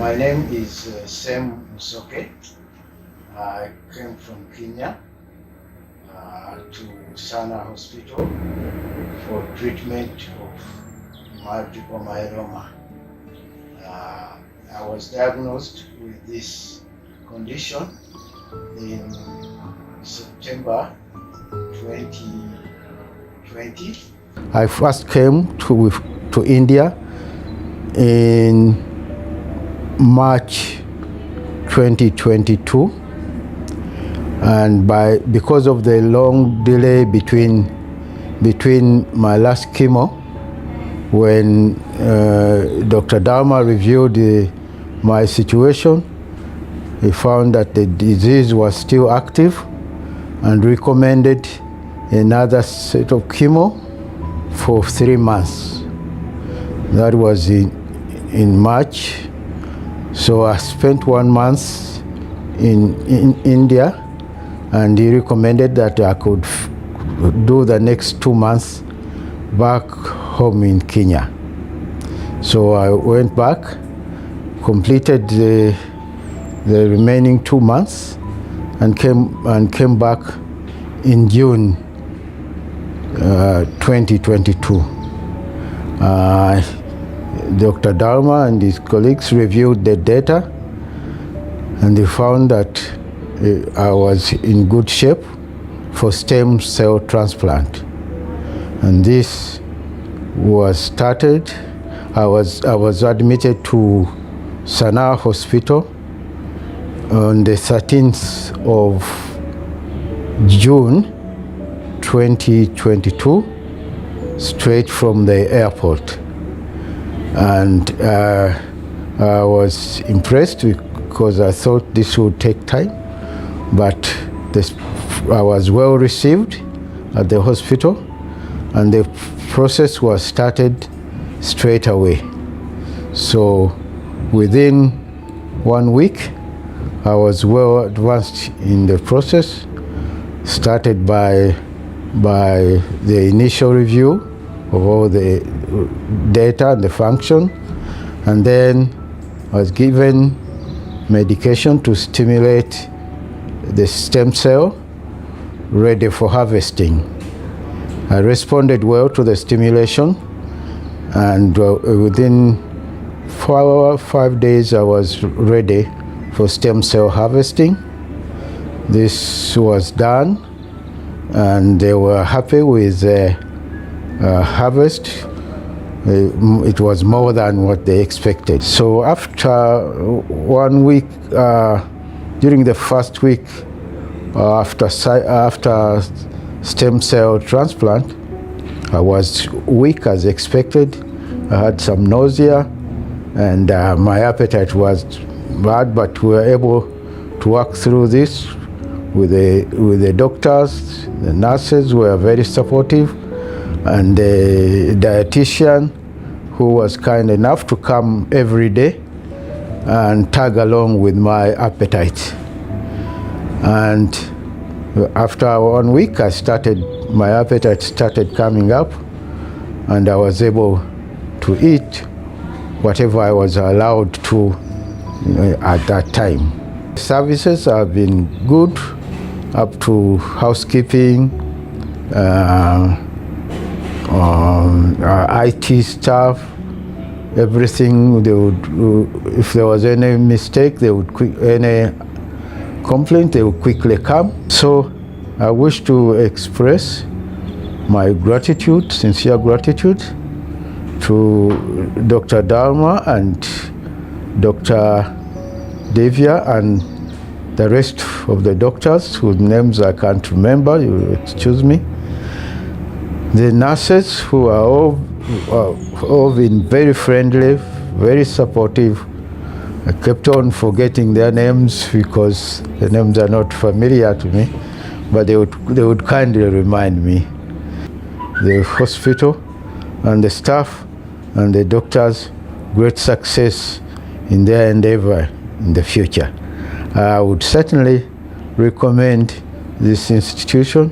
My name is Sam Musoke. I came from Kenya to Sanar Hospital for treatment of multiple myeloma. I was diagnosed with this condition in September 2020. I first came to India in March 2022, and because of the long delay between my last chemo, when Dr. Dharma reviewed my situation, he found that the disease was still active and recommended another set of chemo for 3 months. That was in March. So I spent 1 month in India, and he recommended that I could do the next 2 months back home in Kenya. So I went back, completed the remaining 2 months, and came back in June 2022. Dr. Dharma and his colleagues reviewed the data, and they found that I was in good shape for stem cell transplant. And this was started. I was admitted to Sanar Hospital on the 13th of June 2022, straight from the airport. And I was impressed because I thought this would take time, but I was well received at the hospital, and the process was started straight away. So within 1 week, I was well advanced in the process, started by the initial review of all the data and the function, and then I was given medication to stimulate the stem cell ready for harvesting. I responded well to the stimulation, and within 5 days I was ready for stem cell harvesting. This was done, and they were happy with the harvest. It was more than what they expected. So after 1 week, during the first week after stem cell transplant, I was weak as expected. I had some nausea, and my appetite was bad, but we were able to work through this with the doctors. The nurses were very supportive, and the dietitian, who was kind enough to come every day and tag along with my appetite. And after 1 week, my appetite started coming up, and I was able to eat whatever I was allowed to at that time. Services have been good, up to housekeeping, IT staff, everything. They would, if there was any mistake, any complaint, they would quickly come. So I wish to express my gratitude, sincere gratitude, to Dr. Dharma and Dr. Devya and the rest of the doctors whose names I can't remember, you excuse me. The nurses, who are all been very friendly, very supportive. I kept on forgetting their names because the names are not familiar to me, but they would kindly remind me. The hospital and the staff and the doctors, great success in their endeavor in the future. I would certainly recommend this institution